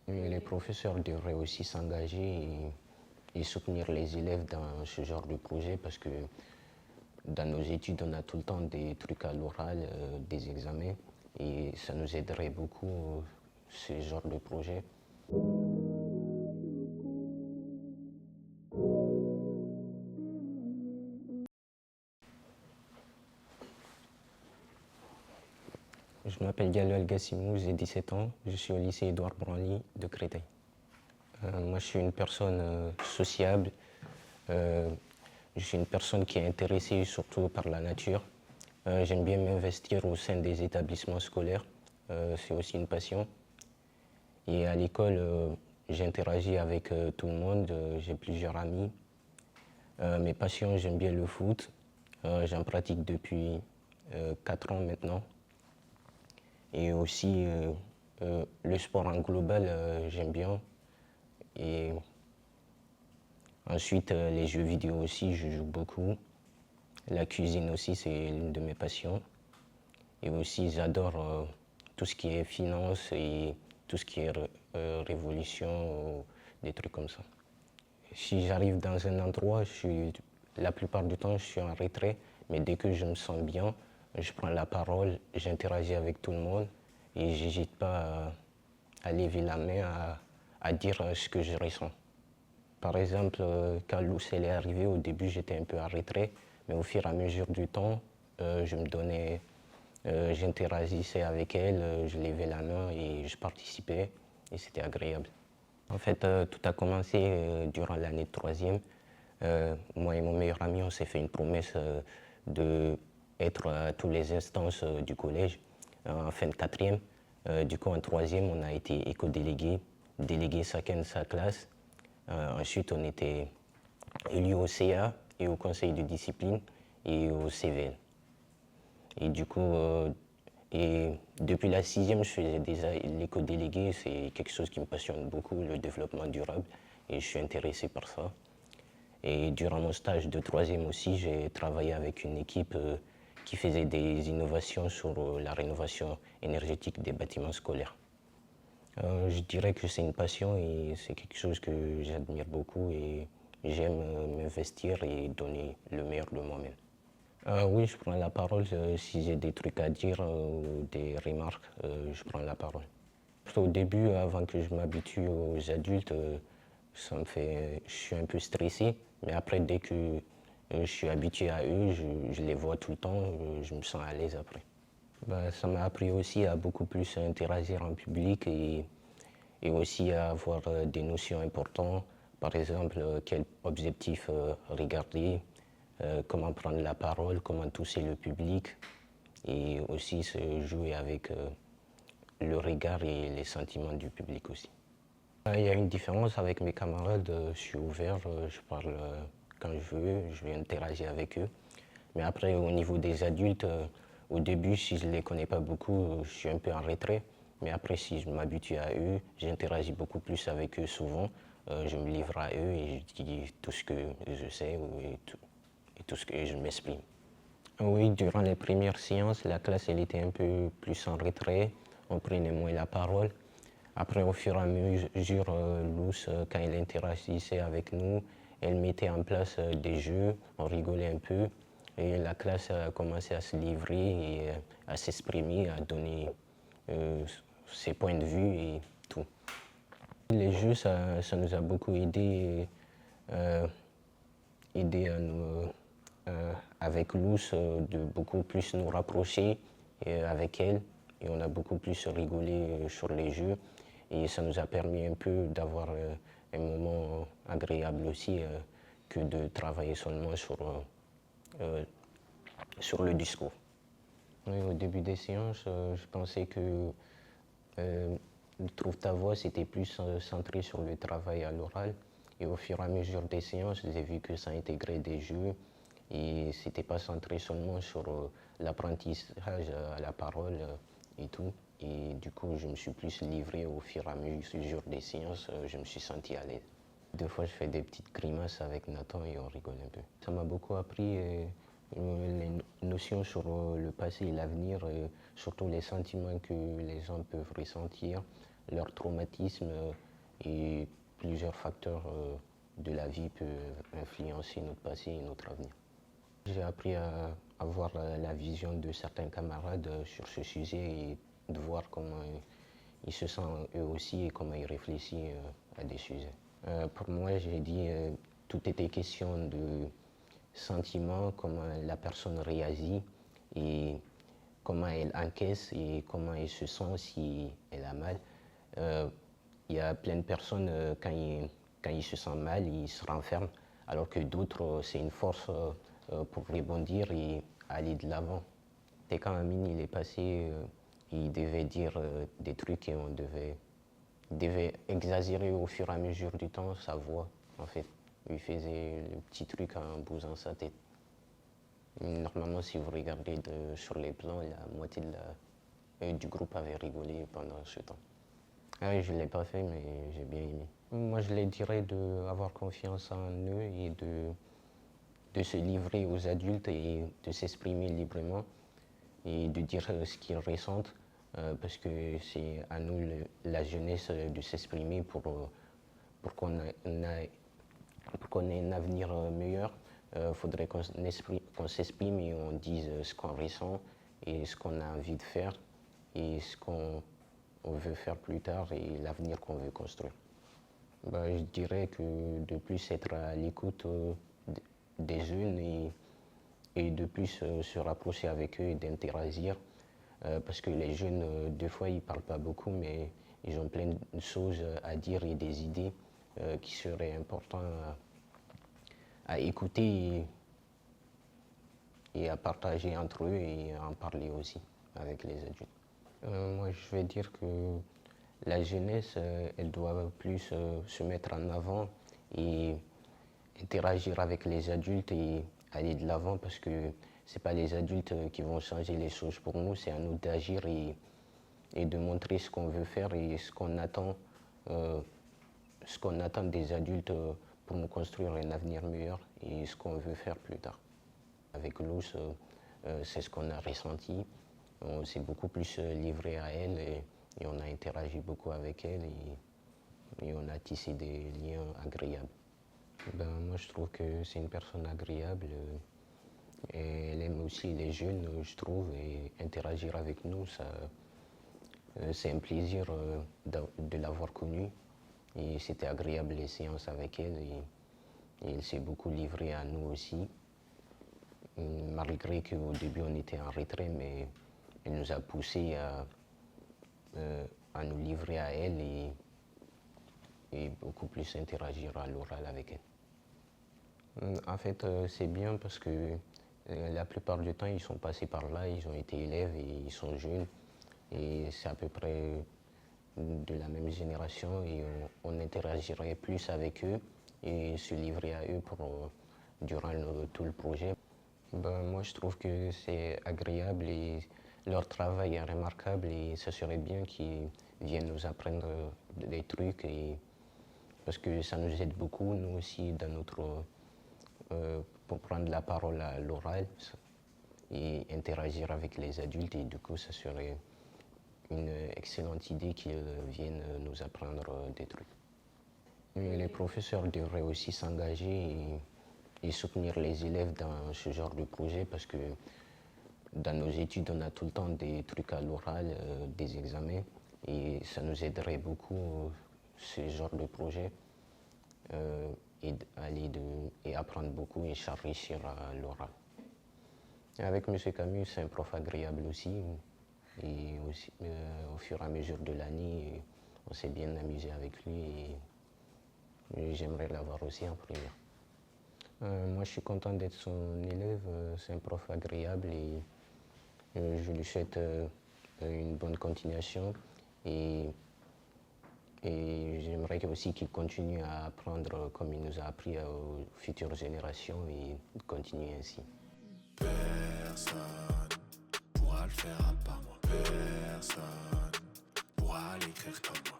Et les professeurs devraient aussi s'engager et soutenir les élèves dans ce genre de projet parce que dans nos études, on a tout le temps des trucs à l'oral, des examens, et ça nous aiderait beaucoup, ce genre de projet. Je m'appelle Gallo Gassimou, j'ai 17 ans, je suis au lycée Édouard Branly de Créteil. Moi, je suis une personne sociable, euh, je suis une personne qui est intéressée surtout par la nature. J'aime bien m'investir au sein des établissements scolaires, c'est aussi une passion. Et à l'école, j'interagis avec tout le monde, j'ai plusieurs amis. Mes passions, j'aime bien le foot, j'en pratique depuis 4 ans maintenant. Et aussi le sport en global, j'aime bien. Et ensuite, les jeux vidéo aussi, je joue beaucoup. La cuisine aussi, c'est l'une de mes passions. Et aussi, j'adore tout ce qui est finance et tout ce qui est révolution, ou des trucs comme ça. Si j'arrive dans un endroit, la plupart du temps, je suis en retrait, mais dès que je me sens bien, je prends la parole, j'interagis avec tout le monde et j'hésite pas à lever la main, à dire ce que je ressens. Par exemple, quand Lucelle est arrivée, au début, j'étais un peu en retrait, mais au fur et à mesure du temps, j'interagissais avec elle, je levais la main et je participais, et c'était agréable. En fait, tout a commencé durant l'année de troisième. Moi et mon meilleur ami, on s'est fait une promesse d'être à toutes les instances du collège en fin de quatrième. Du coup, en troisième, on a été éco-délégués, délégués chacun de sa classe. Ensuite, on était élus au CA et au conseil de discipline et au CVL. Et du coup, depuis la sixième, je faisais déjà l'éco-délégué. C'est quelque chose qui me passionne beaucoup, le développement durable, et je suis intéressé par ça. Et durant mon stage de troisième aussi, j'ai travaillé avec une équipe qui faisait des innovations sur la rénovation énergétique des bâtiments scolaires. Je dirais que c'est une passion et c'est quelque chose que j'admire beaucoup et j'aime m'investir et donner le meilleur de moi-même. Oui, je prends la parole si j'ai des trucs à dire ou des remarques, je prends la parole. Au début, avant que je m'habitue aux adultes, je suis un peu stressé, mais après, dès que je suis habitué à eux, je les vois tout le temps, je me sens à l'aise après. Bah, ça m'a appris aussi à beaucoup plus interagir en public et aussi à avoir des notions importantes, par exemple quel objectif regarder, comment prendre la parole, comment toucher le public et aussi se jouer avec le regard et les sentiments du public aussi. Il y a une différence avec mes camarades, je suis ouvert, je parle quand je veux, je vais interagir avec eux. Mais après, au niveau des adultes, au début, si je ne les connais pas beaucoup, je suis un peu en retrait. Mais après, si je m'habitue à eux, j'interagis beaucoup plus avec eux souvent. Je me livre à eux et je dis tout ce que je sais et tout ce que je m'exprime. Oui, durant les premières séances, la classe elle était un peu plus en retrait, on prenait moins la parole. Après, au fur et à mesure, Luce, quand elle interagissait avec nous, elle mettait en place des jeux, on rigolait un peu, et la classe a commencé à se livrer et à s'exprimer, à donner ses points de vue et tout. Les jeux, ça nous a beaucoup aidé à nous, avec Luce, de beaucoup plus nous rapprocher avec elle, et on a beaucoup plus rigolé sur les jeux. Et ça nous a permis un peu d'avoir un moment agréable aussi que de travailler seulement sur le discours. Oui, au début des séances, je pensais que Trouve ta voix, c'était plus centré sur le travail à l'oral. Et au fur et à mesure des séances, j'ai vu que ça intégrait des jeux et c'était pas centré seulement sur l'apprentissage à la parole et tout. Et du coup, je me suis plus livré au fur et à mesure des séances, je me suis senti à l'aise. Des fois, je fais des petites grimaces avec Nathan et on rigole un peu. Ça m'a beaucoup appris les notions sur le passé et l'avenir, surtout les sentiments que les gens peuvent ressentir, leur traumatisme et plusieurs facteurs de la vie peuvent influencer notre passé et notre avenir. J'ai appris à avoir la vision de certains camarades sur ce sujet et de voir comment ils se sentent eux aussi et comment ils réfléchissent à des sujets. Pour moi, j'ai dit tout était question de sentiments, comment la personne réagit et comment elle encaisse et comment elle se sent si elle a mal. Il y a plein de personnes, quand ils se sentent mal, ils se renferment, alors que d'autres, c'est une force pour rebondir et aller de l'avant. Et quand Amine il est passé, il devait dire des trucs et devait exagérer au fur et à mesure du temps sa voix, en fait. Il faisait le petit truc en bousant sa tête. Normalement, si vous regardez sur les plans, la moitié du groupe avait rigolé pendant ce temps. Ah oui, je ne l'ai pas fait, mais j'ai bien aimé. Moi, je les dirais d'avoir confiance en eux et de se livrer aux adultes et de s'exprimer librement et de dire ce qu'ils ressentent, parce que c'est à nous, la jeunesse, de s'exprimer pour qu'on ait un avenir meilleur. Il faudrait qu'on s'exprime et on dise ce qu'on ressent et ce qu'on a envie de faire et ce qu'on veut faire plus tard et l'avenir qu'on veut construire. Je dirais que de plus être à l'écoute des jeunes et de plus se rapprocher avec eux et d'interagir. Parce que les jeunes, des fois, ils ne parlent pas beaucoup, mais ils ont plein de choses à dire et des idées qui seraient importantes à écouter et à partager entre eux et à en parler aussi avec les adultes. Moi, je vais dire que la jeunesse, elle doit plus se mettre en avant et interagir avec les adultes et aller de l'avant parce que ce n'est pas les adultes qui vont changer les choses pour nous, c'est à nous d'agir et de montrer ce qu'on veut faire et ce qu'on attend des adultes pour nous construire un avenir meilleur et ce qu'on veut faire plus tard. Avec Luz, c'est ce qu'on a ressenti. On s'est beaucoup plus livré à elle et on a interagi beaucoup avec elle et on a tissé des liens agréables. Moi, je trouve que c'est une personne agréable. Et elle aime aussi les jeunes, je trouve, et interagir avec nous, c'est un plaisir de l'avoir connue. Et c'était agréable les séances avec elle et elle s'est beaucoup livrée à nous aussi. Malgré qu'au début on était en retrait, mais elle nous a poussé à nous livrer à elle et beaucoup plus interagir à l'oral avec elle. En fait, c'est bien parce que la plupart du temps, ils sont passés par là, ils ont été élèves et ils sont jeunes. Et c'est à peu près de la même génération et on interagirait plus avec eux et se livrer à eux durant tout le projet. Moi, je trouve que c'est agréable et leur travail est remarquable et ce serait bien qu'ils viennent nous apprendre des trucs parce que ça nous aide beaucoup, nous aussi, pour prendre la parole à l'oral et interagir avec les adultes et du coup, ça serait une excellente idée qu'ils viennent nous apprendre des trucs. Et les professeurs devraient aussi s'engager et soutenir les élèves dans ce genre de projet parce que dans nos études, on a tout le temps des trucs à l'oral, des examens et ça nous aiderait beaucoup, ce genre de projet, et apprendre beaucoup et s'enrichir à l'oral. Avec M. Camus, c'est un prof agréable aussi. Et aussi, au fur et à mesure de l'année, on s'est bien amusé avec lui et j'aimerais l'avoir aussi en première. Moi, je suis content d'être son élève. C'est un prof agréable et je lui souhaite une bonne continuation. Et j'aimerais aussi qu'il continue à apprendre comme il nous a appris aux futures générations et continuer ainsi. Personne pourra le faire à part moi. Personne pourra l'écrire comme moi.